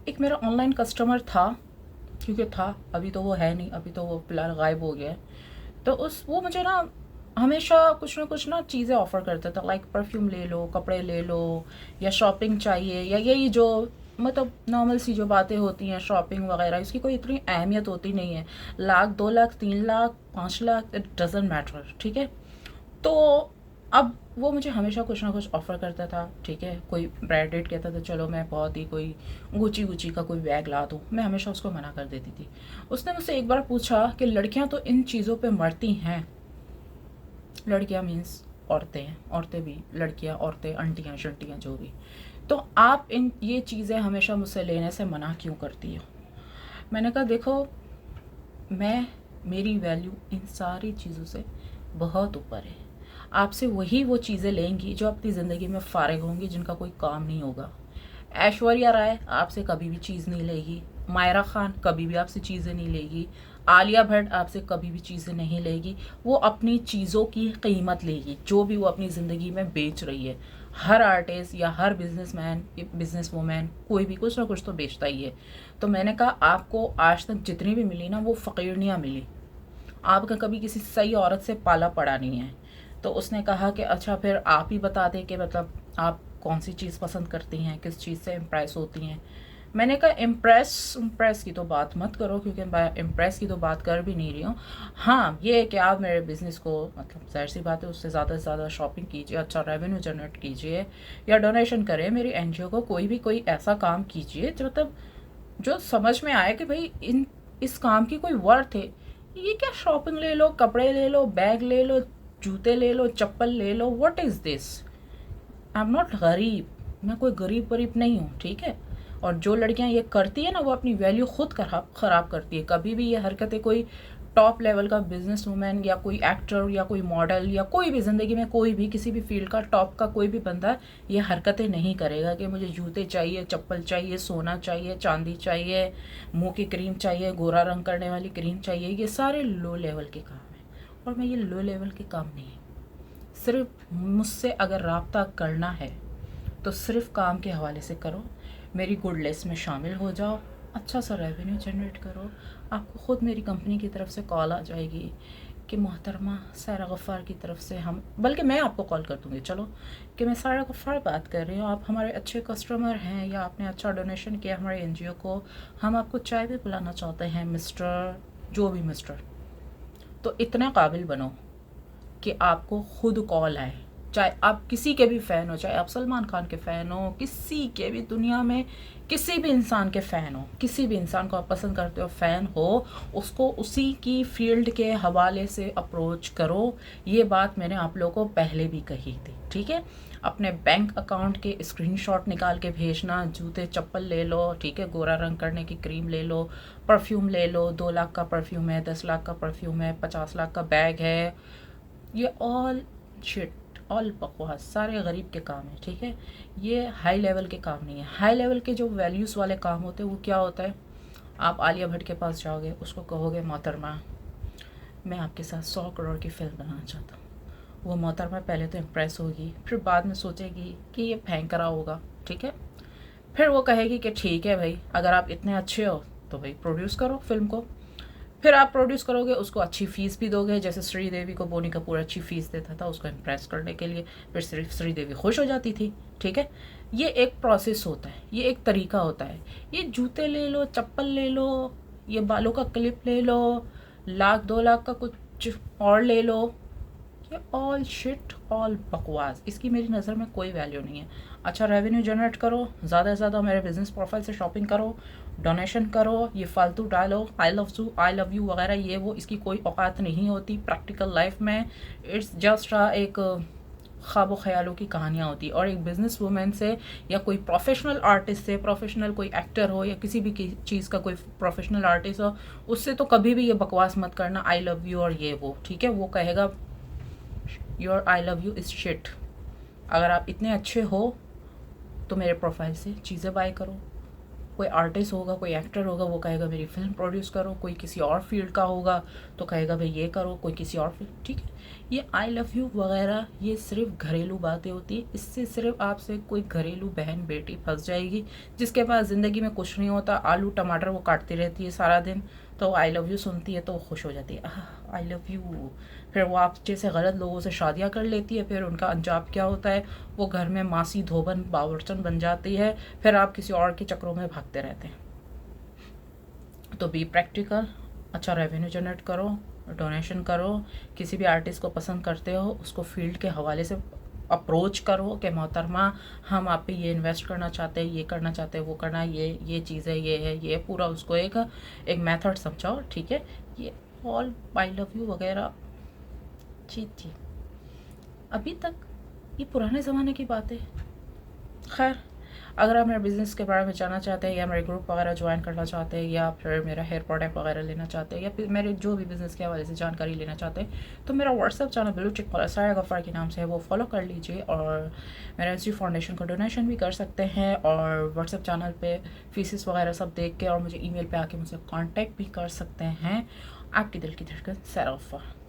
एक मेरा online customer था, क्योंकि था, अभी तो वो है नहीं, अभी तो वो फ़िलहाल गायब हो गया है। तो उस वो मुझे ना हमेशा कुछ ना कुछ ना चीज़ें ऑफ़र करता था, लाइक परफ्यूम ले लो, कपड़े ले लो, या शॉपिंग चाहिए, या यही जो मतलब नॉर्मल सी जो बातें होती हैं शॉपिंग वगैरह, इसकी कोई इतनी अहमियत होती नहीं है। Lakh, 2 lakh, 3 lakh, 5 lakh, it doesn't matter, ठीक है। तो अब वो मुझे हमेशा कुछ ना कुछ ऑफ़र करता था, ठीक है। कोई ब्रांडेड कहता था, चलो मैं बहुत ही कोई गुची गुची का कोई बैग ला दूँ, मैं हमेशा उसको मना कर देती थी। उसने मुझसे एक बार पूछा कि लड़कियां तो इन चीज़ों पे मरती हैं, लड़कियां मीन्स औरतें हैं, औरतें भी, लड़कियां, औरतें, आंटियां शंटियां जो भी, तो आप इन ये चीज़ें हमेशा मुझसे लेने से मना क्यों करती हो। मैंने कहा देखो, मैं मेरी वैल्यू इन सारी चीज़ों से बहुत ऊपर है। आपसे वही वो चीज़ें लेंगी जो अपनी ज़िंदगी में फ़ारिग होंगी, जिनका कोई काम नहीं होगा। ऐश्वर्या राय आपसे कभी भी चीज़ नहीं लेगी, मायरा खान कभी भी आपसे चीज़ें नहीं लेगी, आलिया भट्ट आपसे कभी भी चीज़ें नहीं लेगी। वो अपनी चीज़ों की कीमत लेगी जो भी वो अपनी ज़िंदगी में बेच रही है। हर आर्टिस्ट या हर बिजनेसमैन, बिजनेस वूमेन, कोई भी कुछ ना कुछ तो बेचता ही है। तो मैंने कहा आपको आज तक जितनी भी मिली ना, वो फ़कीरनियाँ मिली, आपका कभी किसी सही औरत से पाला पड़ा नहीं है। तो उसने कहा कि अच्छा फिर आप ही बता दें कि मतलब आप कौन सी चीज़ पसंद करती हैं, किस चीज़ से इम्प्रेस होती हैं। मैंने कहा इम्प्रेस इम्प्रेस की तो बात मत करो, क्योंकि मैं इम्प्रेस की तो बात कर भी नहीं रही हूँ। हाँ, ये है कि आप मेरे बिज़नेस को मतलब ज़ाहिर सी बात है उससे ज़्यादा से ज़्यादा शॉपिंग कीजिए, अच्छा रेवेन्यू जनरेट कीजिए, या डोनेशन करें मेरी एनजीओ को, कोई ऐसा काम कीजिए जो मतलब जो समझ में आए कि भाई इन इस काम की कोई वर्थ है। ये क्या शॉपिंग ले लो, कपड़े ले लो, बैग ले लो, जूते ले लो, चप्पल ले लो, what is this. I am not गरीब, मैं कोई गरीब गरीब नहीं हूँ, ठीक है। और जो लड़कियां ये करती है ना, वो अपनी वैल्यू खुद खराब करती है। कभी भी ये हरकतें कोई टॉप लेवल का बिजनेस वूमेन या कोई एक्टर या कोई मॉडल या कोई भी ज़िंदगी में कोई भी किसी भी फील्ड का टॉप का कोई भी बंदा ये हरकतें नहीं करेगा कि मुझे जूते चाहिए, चप्पल चाहिए, सोना चाहिए, चांदी चाहिए, मुंह की क्रीम चाहिए, गोरा रंग करने वाली क्रीम चाहिए। ये सारे लो लेवल के काम हैं, और मैं ये लो लेवल के काम नहीं है। सिर्फ मुझसे अगर राब्ता करना है तो सिर्फ काम के हवाले से करो, मेरी गुड लिस्ट में शामिल हो जाओ, अच्छा सा रेवेन्यू जनरेट करो। आपको ख़ुद मेरी कंपनी की तरफ से कॉल आ जाएगी कि मोहतरमा सायरा गफ़ार की तरफ से हम, बल्कि मैं आपको कॉल कर दूँगी, चलो कि मैं सायरा गफ़ार बात कर रही हूँ, आप हमारे अच्छे कस्टमर हैं, या आपने अच्छा डोनेशन किया हमारे एनजीओ को, हम आपको चाय भी पिलाना चाहते हैं मिस्टर, जो भी मिस्टर। तो इतना काबिल बनो कि आपको खुद कॉल आए, चाहे आप किसी के भी फ़ैन हो, चाहे आप सलमान खान के फ़ैन हो, किसी के भी दुनिया में किसी भी इंसान के फ़ैन हो, किसी भी इंसान को आप पसंद करते हो, फ़ैन हो, उसको उसी की फील्ड के हवाले से अप्रोच करो। ये बात मैंने आप लोगों को पहले भी कही थी, ठीक है। अपने बैंक अकाउंट के स्क्रीनशॉट निकाल के भेजना, जूते चप्पल ले लो, ठीक है, गोरा रंग करने की क्रीम ले लो, परफ्यूम ले लो, 2 लाख का परफ्यूम है, 10 लाख का परफ्यूम है, 50 लाख का बैग है, ये ऑल शिट, ऑल बकवास, सारे गरीब के काम है, ठीक है। ये हाई लेवल के काम नहीं है। हाई लेवल के जो वैल्यूज़ वाले काम होते हैं वो क्या होता है, आप आलिया भट्ट के पास जाओगे, उसको कहोगे मोहतरमा मैं आपके साथ 100 करोड़ की फ़िल्म बनाना चाहता हूँ। वो मोहतरमा पहले तो इम्प्रेस होगी, फिर बाद में सोचेगी कि ये फेंक रहा होगा, ठीक है। फिर वो कहेगी कि ठीक है भाई, अगर आप इतने अच्छे हो तो भाई प्रोड्यूस करो फिल्म को। फिर आप प्रोड्यूस करोगे, उसको अच्छी फ़ीस भी दोगे, जैसे श्रीदेवी को बोनी कपूर अच्छी फ़ीस देता था उसको इम्प्रेस करने के लिए, फिर सिर्फ श्रीदेवी खुश हो जाती थी, ठीक है। ये एक प्रोसेस होता है, ये एक तरीका होता है। ये जूते ले लो, चप्पल ले लो, ये बालों का क्लिप ले लो, लाख 2 लाख का कुछ और ले लो, ये ऑल शिट, ऑल बकवास, इसकी मेरी नज़र में कोई वैल्यू नहीं है। अच्छा रेवेन्यू जनरेट करो, ज़्यादा से ज़्यादा मेरे बिजनेस प्रोफाइल से शॉपिंग करो, डोनेशन करो, ये फालतू डायलॉग आई लव यू वगैरह ये वो, इसकी कोई औकात नहीं होती प्रैक्टिकल लाइफ में। इट्स जस्ट एक ख्वाब ख्यालों की कहानियाँ होती। और एक बिजनेस वूमेन से या कोई प्रोफेशनल आर्टिस्ट से, प्रोफेशनल कोई एक्टर हो या किसी भी चीज़ का कोई प्रोफेशनल आर्टिस्ट हो, उससे तो कभी भी ये बकवास मत करना आई लव यू और ये वो, ठीक है। वो कहेगा your I love you is shit. अगर आप इतने अच्छे हो तो मेरे प्रोफाइल से चीज़ें बाय करो, कोई आर्टिस्ट होगा, कोई एक्टर होगा, वो कहेगा मेरी फ़िल्म प्रोड्यूस करो, कोई किसी और फील्ड का होगा तो कहेगा भाई ये करो, कोई किसी और फील्ड, ठीक है। ये आई लव यू वगैरह ये सिर्फ घरेलू बातें होती है, इससे सिर्फ आपसे कोई घरेलू बहन बेटी फंस जाएगी जिसके पास ज़िंदगी में कुछ नहीं होता, आलू टमाटर वो काटती रहती है सारा दिन, तो आई लव यू सुनती है तो वो खुश हो जाती है, आई लव यू। फिर वो आप जैसे गलत लोगों से शादियां कर लेती है, फिर उनका अंजाम क्या होता है, वो घर में मासी धोबन बावर्चन बन जाती है, फिर आप किसी और के चक्रों में भागते रहते हैं। तो बी प्रैक्टिकल, अच्छा रेवेन्यू जनरेट करो, डोनेशन करो, किसी भी आर्टिस्ट को पसंद करते हो उसको फील्ड के हवाले से अप्रोच करो कि मोहतरमा हम आप पे ये इन्वेस्ट करना चाहते हैं, ये करना चाहते हैं, वो करना है, ये चीज़ है, ये है, ये पूरा उसको एक मेथड समझाओ, ठीक है। ये ऑल आई लव यू वगैरह जी जी अभी तक ये पुराने ज़माने की बात है। खैर, अगर आप मेरे बिज़नेस के बारे में जानना चाहते हैं या मेरे ग्रुप वगैरह ज्वाइन करना चाहते हैं या फिर मेरा हेयर प्रोडक्ट वगैरह लेना चाहते हैं या फिर मेरे जो भी बिज़नेस के हवाले से जानकारी लेना चाहते हैं तो मेरा व्हाट्सअप चैनल ब्लू चिक साया गफ़ार के नाम से है, वो फॉलो कर लीजिए। और मेरा एसजी फाउंडेशन को डोनेशन भी कर सकते हैं और व्हाट्सअप चैनल पे फीसेस वगैरह सब देख के और मुझे ईमेल पे आके मुझसे कांटेक्ट भी कर सकते हैं। आपकी दिल की धड़कन साया गफ़ार।